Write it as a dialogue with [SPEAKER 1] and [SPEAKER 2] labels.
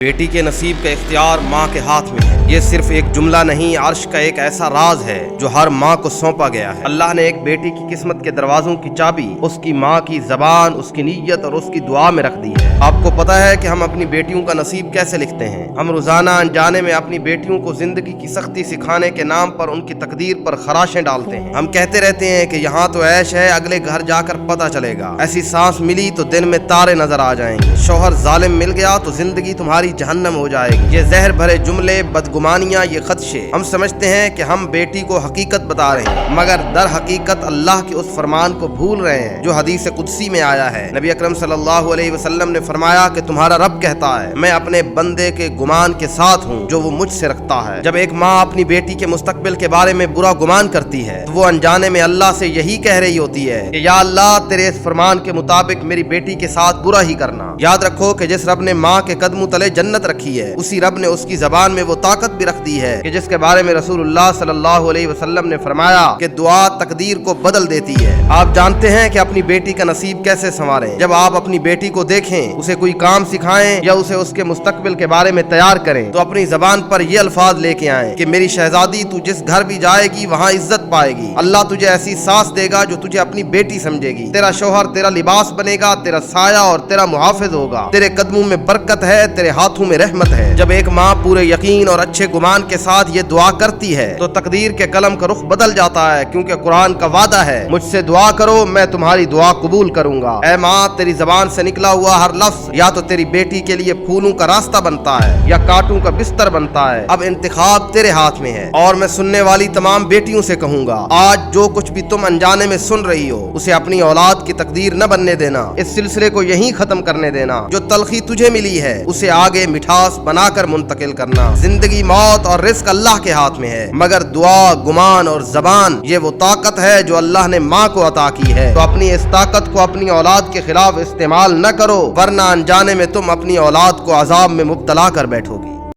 [SPEAKER 1] बेटी के नसीब का इख्तियार माँ के हाथ में है। ये सिर्फ एक जुमला नहीं, अर्श का एक ऐसा राज है जो हर माँ को सौंपा गया है। अल्लाह ने एक बेटी की किस्मत के दरवाजों की चाबी उसकी माँ की जबान, उसकी नीयत और उसकी दुआ में रख दी है। आपको पता है कि हम अपनी बेटियों का नसीब कैसे लिखते हैं? हम रोजाना अनजाने में अपनी बेटियों को जिंदगी की सख्ती सिखाने के नाम पर उनकी तकदीर पर खराशें डालते हैं। हम कहते रहते हैं कि यहाँ तो ऐश है, अगले घर जाकर पता चलेगा। ऐसी सांस मिली तो दिन में तारे नजर आ जाएंगे। शौहर जालिम मिल गया तो जिंदगी तुम्हारी जहन्नम हो जाएगी। ये जहर भरे जुमले, बदगुमानियां, ये खदशे, हम समझते हैं कि हम बेटी को हकीकत बता रहे हैं, मगर दर हकीकत अल्लाह के उस फरमान को भूल रहे हैं जो हदीस कुदसी में आया है। नबी अकरम सल्लल्लाहु अलैहि वसल्लम ने फरमाया कि तुम्हारा रब कहता है, मैं अपने बंदे के गुमान के साथ हूँ जो वो मुझसे रखता है। जब एक माँ अपनी बेटी के मुस्तकबिल के बारे में बुरा गुमान करती है तो वो अनजाने में अल्लाह से यही कह रही होती है कि या अल्लाह, तेरे इस फरमान के मुताबिक मेरी बेटी के साथ बुरा ही करना। याद रखो कि जिस रब ने माँ के कदमों तले जन्नत रखी है, उसी रब ने उसकी जबान में वो ताकत भी रख दी है कि जिसके बारे में रसूलुल्लाह सल्लल्लाहु अलैहि वसल्लम ने फरमाया कि दुआ तकदीर को बदल देती है। आप जानते हैं कि अपनी बेटी का नसीब कैसे संवारें? जब आप अपनी बेटी को देखें, उसे कोई काम सिखाएं या उसे उसके मुस्तकबिल के बारे में तैयार करें, तो अपनी जबान पर ये अल्फाज लेके आएं कि मेरी शहजादी, तू जिस घर भी जाएगी वहाँ इज्जत पाएगी। अल्लाह तुझे ऐसी सास देगा जो तुझे अपनी बेटी समझेगी। तेरा शौहर तेरा लिबास बनेगा, तेरा साया और तेरा मुहाफिज होगा। तेरे कदमों में बरकत है, तेरे हाथों में रहमत है। जब एक माँ पूरे यकीन और अच्छे गुमान के साथ ये दुआ करती है तो तकदीर के कलम का रुख बदल जाता है, क्योंकि कुरान का वादा है, मुझसे दुआ करो मैं तुम्हारी दुआ कबूल करूंगा। ऐ माँ, तेरी जबान से निकला हुआ हर लफ्ज या तो तेरी बेटी के लिए फूलों का रास्ता बनता है या कांटों का बिस्तर बनता है। अब इंतखाब तेरे हाथ में है। और मैं सुनने वाली तमाम बेटियों से कहूंगा, आज जो कुछ भी तुम अनजाने में सुन रही हो, उसे अपनी औलाद की तकदीर न बनने देना। इस सिलसिले को यहीं खत्म करने देना। जो तलखी तुझे मिली है उसे आगे मिठास बनाकर मुंतकिल करना। जिंदगी, मौत और रिस्क अल्लाह के हाथ में है, मगर दुआ, गुमान और जबान, ये वो ताकत है जो अल्लाह ने माँ को अता की है। तो अपनी इस ताकत को अपनी औलाद के खिलाफ इस्तेमाल न करो, वरना अनजाने में तुम अपनी औलाद को अजाब में मुब्तला कर बैठोगी।